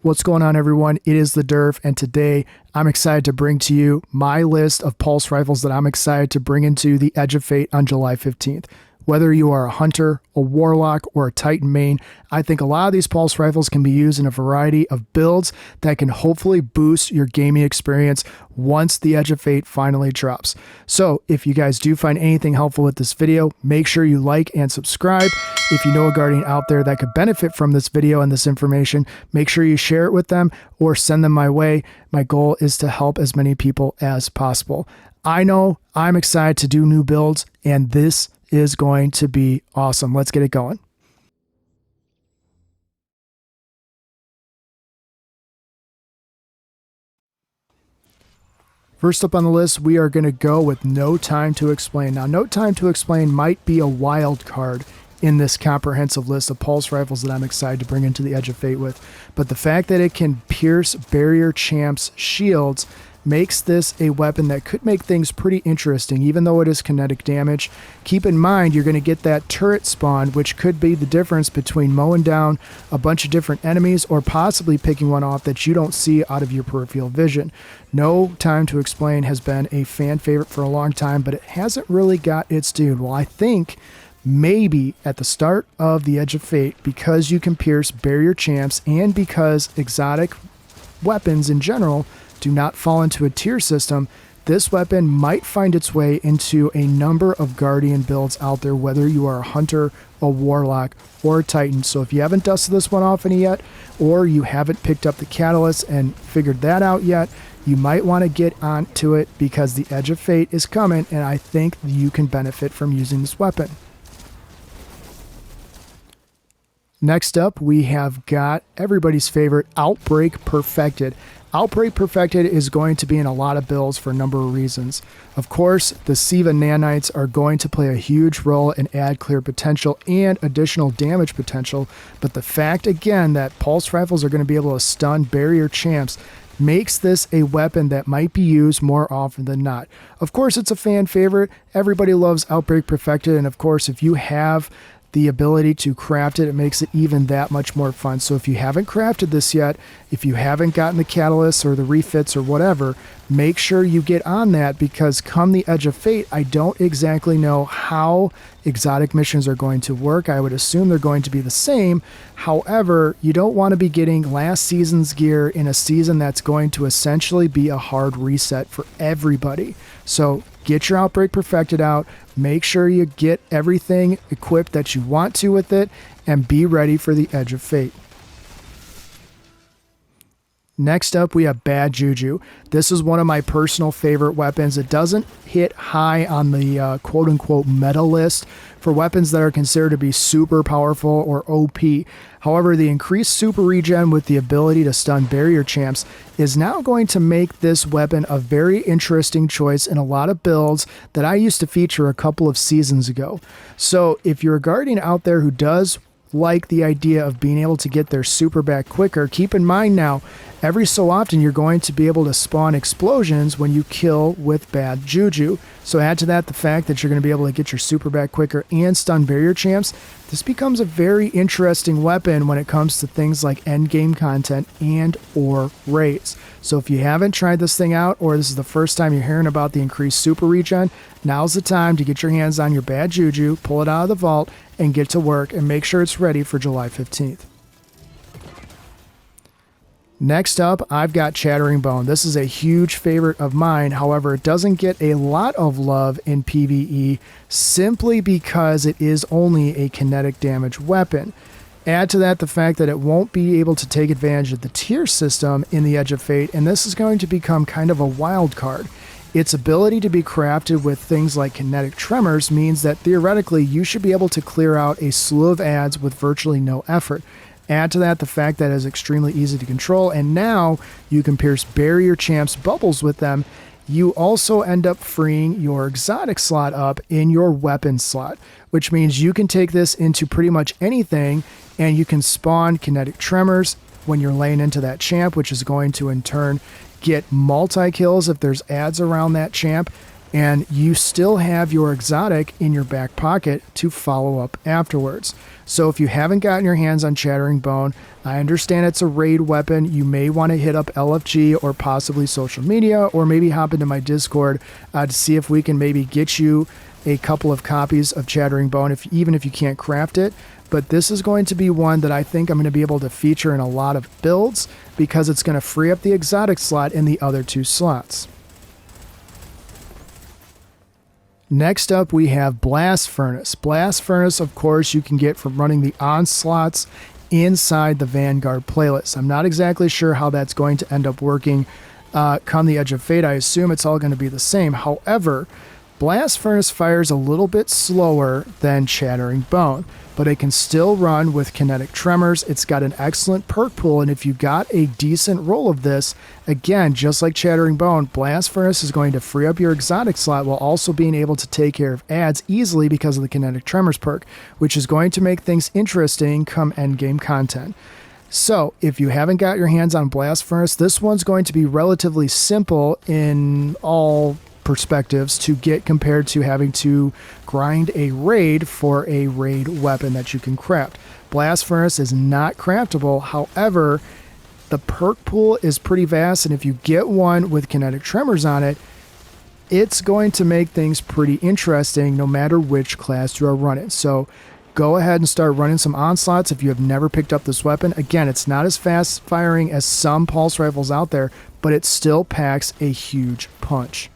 What's going on, everyone? It is the Derf, and today I'm excited to bring to you my list of pulse rifles that I'm excited to bring into the Edge of Fate on July 15th. Whether you are a hunter, a warlock, or a Titan main, I think a lot of these pulse rifles can be used in a variety of builds that can hopefully boost your gaming experience once the Edge of Fate finally drops. So if you guys do find anything helpful with this video, make sure you like and subscribe. If you know a guardian out there that could benefit from this video and this information, make sure you share it with them or send them my way. My goal is to help as many people as possible. I know I'm excited to do new builds, and this is going to be awesome. Let's get it going. First up on the list, we are going to go with No Time to Explain. Now, No Time to Explain might be a wild card in this comprehensive list of pulse rifles that I'm excited to bring into the Edge of Fate with, but the fact that it can pierce barrier champs' shields makes this a weapon that could make things pretty interesting, even though it is kinetic damage. Keep in mind, you're going to get that turret spawn, which could be the difference between mowing down a bunch of different enemies or possibly picking one off that you don't see out of your peripheral vision. No Time to Explain has been a fan favorite for a long time, but it hasn't really got its due. Well, I think maybe at the start of the Edge of Fate, because you can pierce barrier champs and because exotic weapons in general do not fall into a tier system, this weapon might find its way into a number of Guardian builds out there, whether you are a Hunter, a Warlock, or a Titan. So if you haven't dusted this one off any yet, or you haven't picked up the Catalyst and figured that out yet, you might want to get onto it because the Edge of Fate is coming, and I think you can benefit from using this weapon. Next up, we have got everybody's favorite Outbreak Perfected. Outbreak Perfected is going to be in a lot of builds for a number of reasons. Of course, the Siva nanites are going to play a huge role and add clear potential and additional damage potential, but the fact, again, that pulse rifles are going to be able to stun barrier champs makes this a weapon that might be used more often than not. Of course, it's a fan favorite. Everybody loves Outbreak Perfected, and of course, if you have the ability to craft it, it makes it even that much more fun. So if you haven't crafted this yet, if you haven't gotten the catalysts or the refits or whatever, make sure you get on that, because come the Edge of Fate, I don't exactly know how exotic missions are going to work. I would assume they're going to be the same. However, you don't want to be getting last season's gear in a season that's going to essentially be a hard reset for everybody. So get your Outbreak Perfected out, make sure you get everything equipped that you want to with it, and be ready for the Edge of Fate. Next up, we have Bad Juju. This is one of my personal favorite weapons. It doesn't hit high on the quote-unquote meta list for weapons that are considered to be super powerful or OP. However, the increased super regen with the ability to stun barrier champs is now going to make this weapon a very interesting choice in a lot of builds that I used to feature a couple of seasons ago. So if you're a Guardian out there who does like the idea of being able to get their super back quicker, keep in mind now, every so often you're going to be able to spawn explosions when you kill with Bad Juju. So add to that the fact that you're going to be able to get your super back quicker and stun barrier champs. This becomes a very interesting weapon when it comes to things like endgame content and or raids. So if you haven't tried this thing out, or this is the first time you're hearing about the increased super regen, now's the time to get your hands on your Bad Juju, pull it out of the vault, and get to work, and make sure it's ready for July 15th. Next up, I've got Chattering Bone. This is a huge favorite of mine. However, it doesn't get a lot of love in PvE simply because it is only a kinetic damage weapon. Add to that the fact that it won't be able to take advantage of the tier system in the Edge of Fate, and this is going to become kind of a wild card. Its ability to be crafted with things like kinetic tremors means that theoretically you should be able to clear out a slew of adds with virtually no effort. Add to that the fact that it is extremely easy to control, and now you can pierce barrier champs' bubbles with them. You also end up freeing your exotic slot up in your weapon slot, which means you can take this into pretty much anything, and you can spawn kinetic tremors when you're laying into that champ, which is going to in turn get multi-kills if there's adds around that champ, and you still have your exotic in your back pocket to follow up afterwards. So if you haven't gotten your hands on Chattering Bone, I understand it's a raid weapon. You may want to hit up LFG or possibly social media, or maybe hop into my Discord to see if we can maybe get you a couple of copies of Chattering Bone, even if you can't craft it. But this is going to be one that I think I'm going to be able to feature in a lot of builds because it's going to free up the exotic slot in the other 2 slots. Next up, we have Blast Furnace. Blast Furnace, of course, you can get from running the Onslaughts inside the Vanguard playlist. I'm not exactly sure how that's going to end up working come the Edge of Fate. I assume it's all going to be the same. However, Blast Furnace fires a little bit slower than Chattering Bone, but it can still run with kinetic tremors. It's got an excellent perk pool, and if you got a decent roll of this, again, just like Chattering Bone, Blast Furnace is going to free up your exotic slot while also being able to take care of adds easily because of the kinetic tremors perk, which is going to make things interesting come endgame content. So, if you haven't got your hands on Blast Furnace, this one's going to be relatively simple in all perspectives to get compared to having to grind a raid for a raid weapon that you can craft. Blast Furnace is not craftable. However, the perk pool is pretty vast, and if you get one with kinetic tremors on it, it's going to make things pretty interesting no matter which class you are running. So go ahead and start running some onslaughts if you have never picked up this weapon. Again, it's not as fast firing as some pulse rifles out there, but it still packs a huge punch.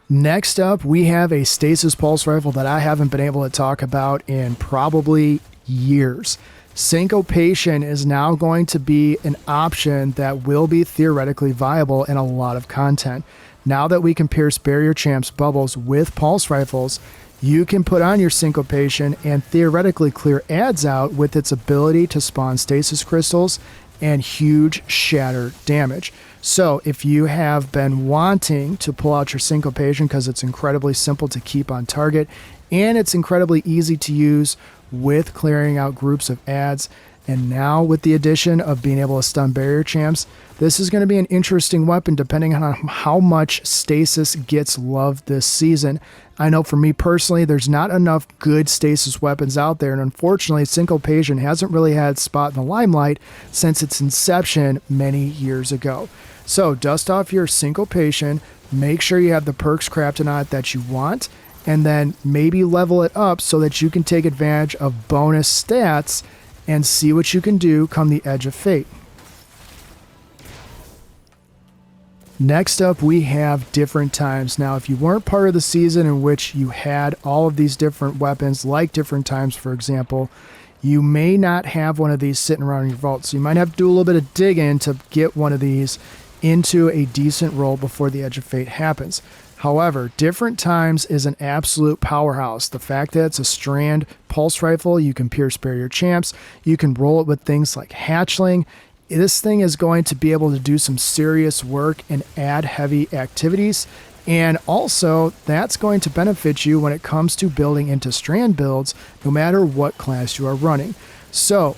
Next up, we have a stasis pulse rifle that I haven't been able to talk about in probably years. Syncopation is now going to be an option that will be theoretically viable in a lot of content. Now that we can pierce barrier champs bubbles with pulse rifles, you can put on your Syncopation and theoretically clear adds out with its ability to spawn stasis crystals and huge shatter damage. So if you have been wanting to pull out your Syncopation because it's incredibly simple to keep on target and it's incredibly easy to use with clearing out groups of adds, and now with the addition of being able to stun barrier champs, this is going to be an interesting weapon depending on how much stasis gets loved this season. I know for me personally, there's not enough good stasis weapons out there, and unfortunately, Syncopation hasn't really had a spot in the limelight since its inception many years ago. So dust off your Syncopation, make sure you have the perks crafted on it that you want, and then maybe level it up so that you can take advantage of bonus stats and see what you can do come the Edge of Fate. Next up, we have Different Times. Now, if you weren't part of the season in which you had all of these different weapons, like Different Times, for example, you may not have one of these sitting around in your vault. So you might have to do a little bit of digging to get one of these into a decent roll before the Edge of Fate happens. However, Different Times is an absolute powerhouse. The fact that it's a strand pulse rifle, you can pierce barrier champs, you can roll it with things like hatchling. This thing is going to be able to do some serious work and add heavy activities. And also, that's going to benefit you when it comes to building into strand builds, no matter what class you are running. So,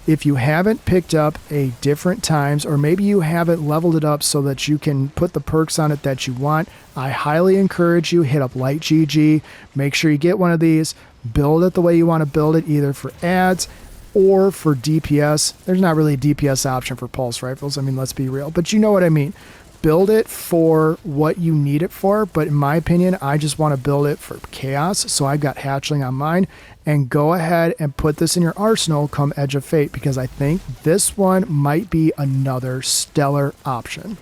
if you haven't picked up a Different Times, or maybe you haven't leveled it up so that you can put the perks on it that you want, I highly encourage you, hit up Light GG, make sure you get one of these, build it the way you want to build it, either for ads or for DPS. There's not really a DPS option for pulse rifles, I mean, let's be real, but you know what I mean. Build it for what you need it for, but in my opinion, I just want to build it for chaos, so I've got hatchling on mine, and go ahead and put this in your arsenal come Edge of Fate, because I think this one might be another stellar option.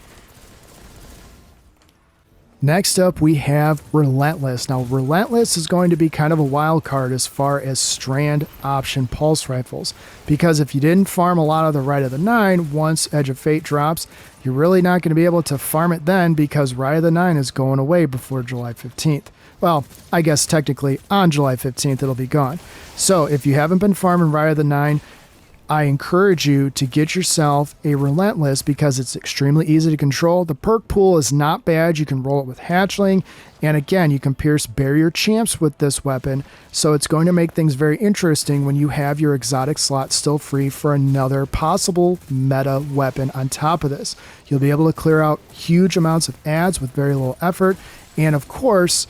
Next up, we have Relentless. Now, Relentless is going to be kind of a wild card as far as strand option pulse rifles, because if you didn't farm a lot of the Rite of the Nine once Edge of Fate drops, you're really not going to be able to farm it then, because Rite of the Nine is going away before July 15th. Well, I guess technically on July 15th it'll be gone. So if you haven't been farming Rite of the Nine, I encourage you to get yourself a Relentless, because it's extremely easy to control. The perk pool is not bad. You can roll it with hatchling, and again, you can pierce barrier champs with this weapon, so it's going to make things very interesting when you have your exotic slot still free for another possible meta weapon on top of this. You'll be able to clear out huge amounts of adds with very little effort, and of course,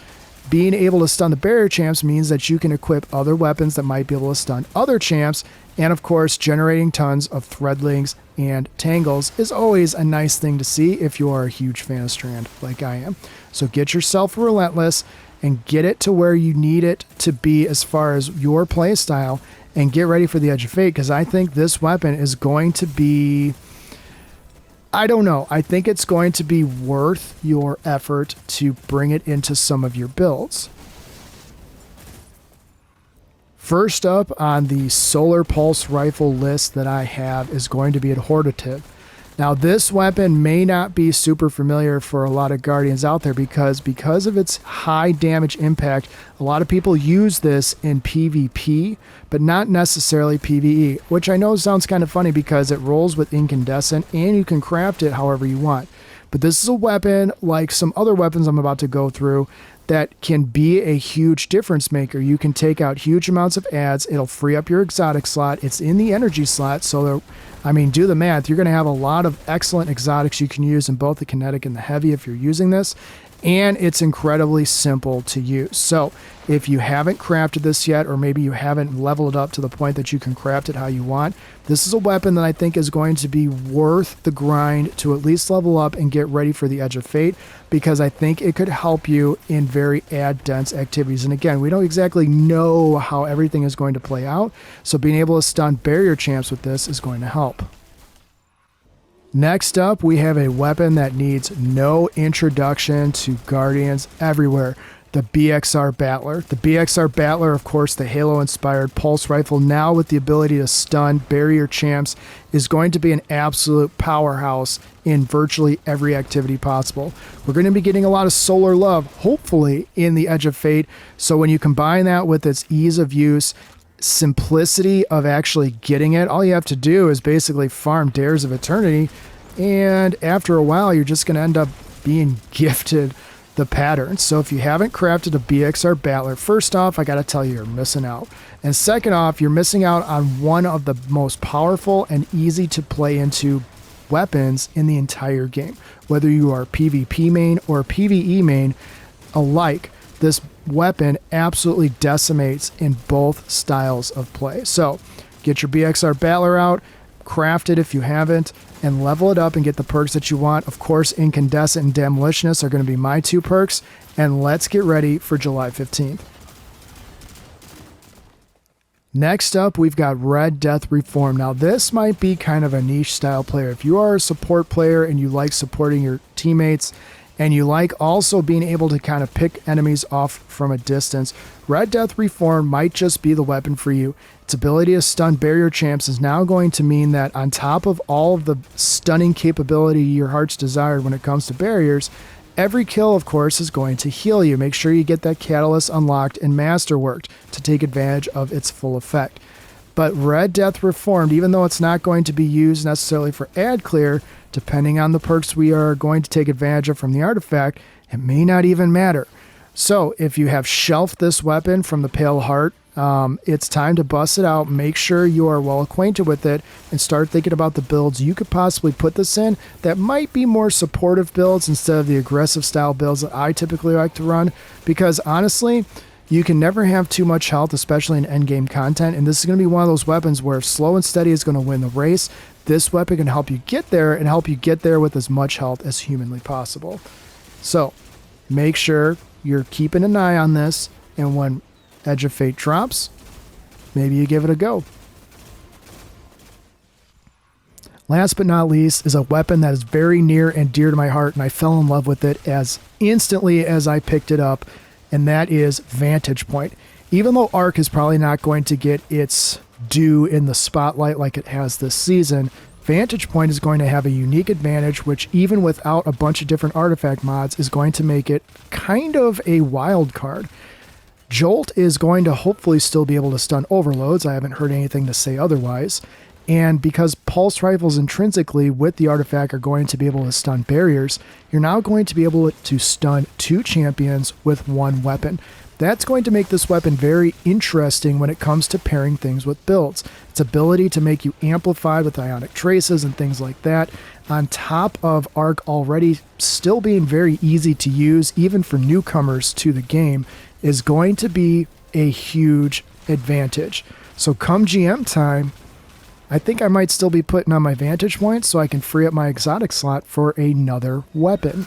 being able to stun the barrier champs means that you can equip other weapons that might be able to stun other champs. And of course, generating tons of threadlings and tangles is always a nice thing to see if you are a huge fan of Strand like I am. So get yourself a Relentless and get it to where you need it to be as far as your play style, and get ready for the Edge of Fate, because I think this weapon is going to be, I don't know, I think it's going to be worth your effort to bring it into some of your builds. First up on the Solar Pulse Rifle list that I have is going to be Adhortative. Now, this weapon may not be super familiar for a lot of Guardians out there because of its high damage impact, a lot of people use this in PvP, but not necessarily PvE, which I know sounds kind of funny because it rolls with incandescent and you can craft it however you want. But this is a weapon, like some other weapons I'm about to go through, that can be a huge difference maker. You can take out huge amounts of ads. It'll free up your exotic slot. It's in the energy slot, so I mean, do the math. You're going to have a lot of excellent exotics you can use in both the kinetic and the heavy if you're using this, and it's incredibly simple to use. So if you haven't crafted this yet, or maybe you haven't leveled it up to the point that you can craft it how you want, this is a weapon that I think is going to be worth the grind to at least level up and get ready for the Edge of Fate, because I think it could help you in very ad-dense activities. And again, we don't exactly know how everything is going to play out, so being able to stun barrier champs with this is going to help. Next up, we have a weapon that needs no introduction to Guardians everywhere, the BXR Battler. The BXR Battler, of course, the Halo-inspired pulse rifle, now with the ability to stun barrier champs, is going to be an absolute powerhouse in virtually every activity possible. We're going to be getting a lot of solar love, hopefully, in the Edge of Fate, so when you combine that with its ease of use, simplicity of actually getting it, all you have to do is basically farm Dares of Eternity, and after a while you're just going to end up being gifted the pattern. So if you haven't crafted a BXR Battler, first off, I gotta tell you, you're missing out. And second off, you're missing out on one of the most powerful and easy to play into weapons in the entire game. Whether you are PvP main or PvE main alike, this weapon absolutely decimates in both styles of play. So get your BXR Battler out, craft it if you haven't, and level it up and get the perks that you want. Of course, Incandescent and Demolitionist are going to be my two perks, and let's get ready for July 15th. Next up, we've got Red Death Reform. Now, this might be kind of a niche style player. If you are a support player and you like supporting your teammates, and you like also being able to kind of pick enemies off from a distance, Red Death Reform might just be the weapon for you. Its ability to stun barrier champs is now going to mean that on top of all of the stunning capability your heart's desired when it comes to barriers, every kill, of course, is going to heal you. Make sure you get that catalyst unlocked and masterworked to take advantage of its full effect. But Red Death Reformed, even though it's not going to be used necessarily for ad clear, depending on the perks we are going to take advantage of from the artifact, it may not even matter. So if you have shelved this weapon from the Pale Heart, it's time to bust it out. Make sure you are well acquainted with it and start thinking about the builds you could possibly put this in that might be more supportive builds instead of the aggressive style builds that I typically like to run, because honestly, you can never have too much health, especially in endgame content, and this is going to be one of those weapons where if slow and steady is going to win the race, this weapon can help you get there and help you get there with as much health as humanly possible. So make sure you're keeping an eye on this, and when Edge of Fate drops, maybe you give it a go. Last but not least is a weapon that is very near and dear to my heart, and I fell in love with it as instantly as I picked it up, and that is Vantage Point. Even though Arc is probably not going to get its due in the spotlight like it has this season, Vantage Point is going to have a unique advantage, which even without a bunch of different artifact mods is going to make it kind of a wild card. Jolt is going to hopefully still be able to stun overloads. I haven't heard anything to say otherwise. And because pulse rifles intrinsically with the artifact are going to be able to stun barriers, you're now going to be able to stun two champions with one weapon. That's going to make this weapon very interesting when it comes to pairing things with builds. Its ability to make you amplified with ionic traces and things like that, on top of Arc already still being very easy to use, even for newcomers to the game, is going to be a huge advantage. So come GM time, I think I might still be putting on my Vantage Point so I can free up my exotic slot for another weapon.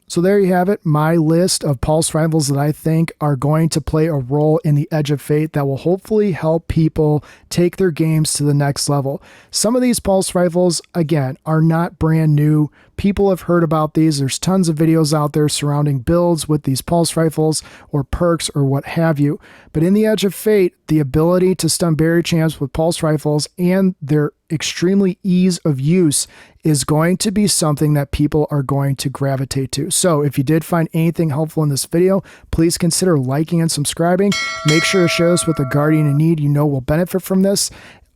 So there you have it, my list of pulse rifles that I think are going to play a role in the Edge of Fate that will hopefully help people take their games to the next level. Some of these pulse rifles, again, are not brand new. People have heard about these. There's tons of videos out there surrounding builds with these pulse rifles or perks or what have you. But in the Edge of Fate, the ability to stun barrier champs with pulse rifles and their extremely ease of use is going to be something that people are going to gravitate to. So if you did find anything helpful in this video, please consider liking and subscribing. Make sure to share this with a guardian in need you know will benefit from this.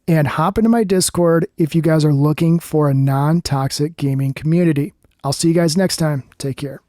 And hop into my Discord if you guys are looking for a non-toxic gaming community. I'll see you guys next time. Take care.